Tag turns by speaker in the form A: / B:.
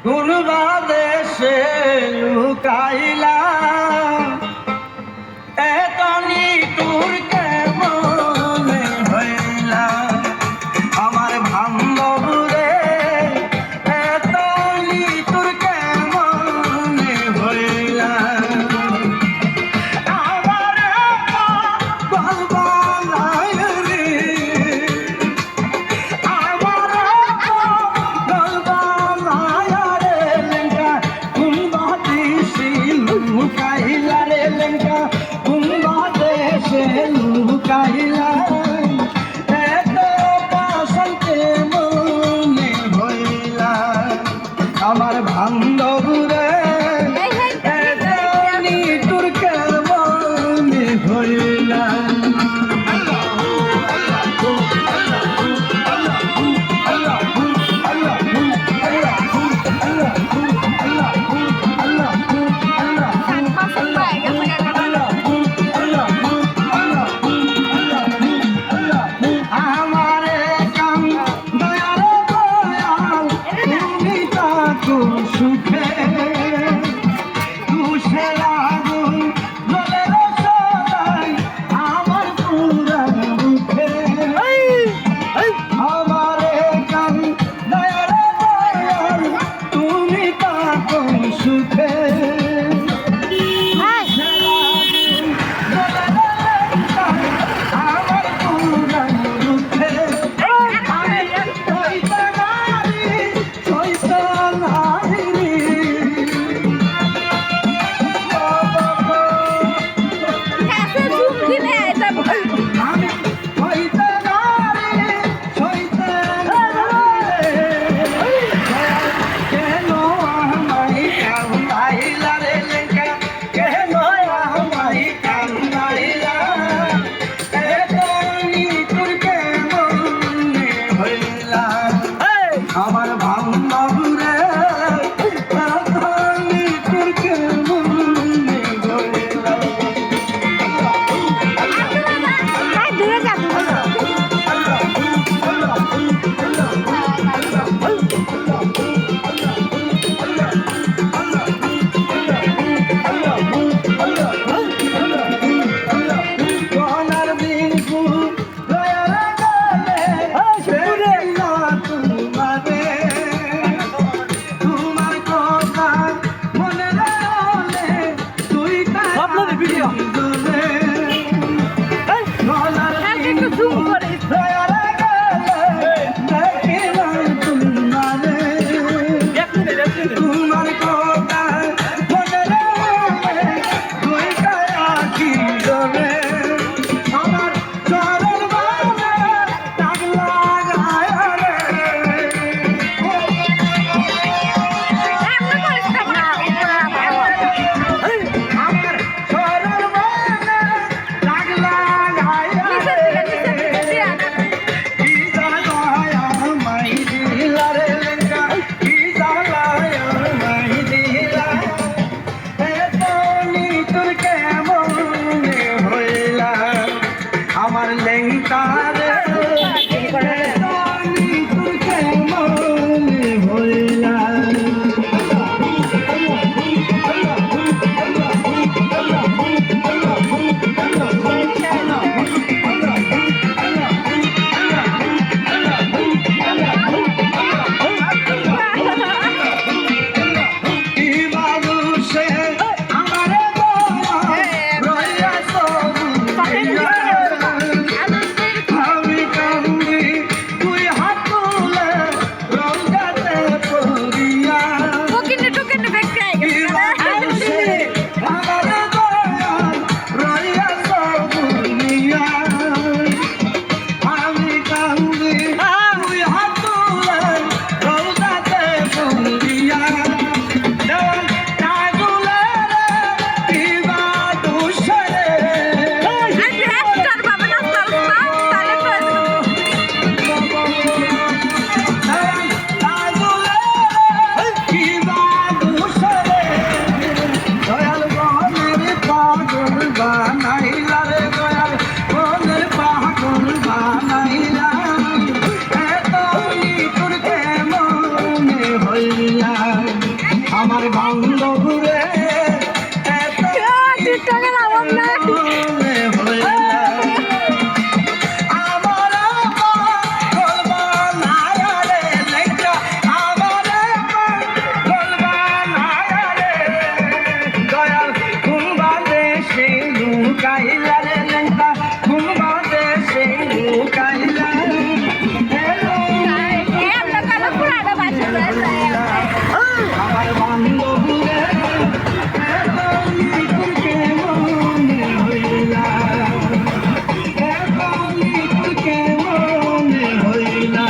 A: কোন বাদেশে লুকাইলা এতনি তোর কেমন হইলা আমার বান্ধব রে এতনি তোর কেমন হইলা আমার বালবালাই রে আমার বালবালাই রে লেঙ্কা কোন বাদেশে লুকাইলা রে লেঙ্কা কোন বাদেশে লুকাইলা এত বসন্তে মনে হইলা আমার বান্ধব রে এতনি তোর কেমন হইলা আমারে কাম দয়াল দয়াল তুমি তাকু সুখে তুষের আগুন জ্বলে রে সদাই আমার পুরা মুখে আমারে কাম দয়াল দয়াল তুমি তাকু সুখে আমার বান্ধব রে এতনি তোর কেমন হইলা সোনার বিনপু রয়া গলে তোমারে আমার বান্ধব রে
B: টিকটকের আমার না
A: মনে হইলা আমার পাগল বানায়া রে লেখা আমার পাগল বানায়া রে দয়াল কোন বাদেশে লুকাইলা রে লেখা কোন বাদেশে লুকাইলা আমার বান্ধব রে মনে হইলা মনে হইলা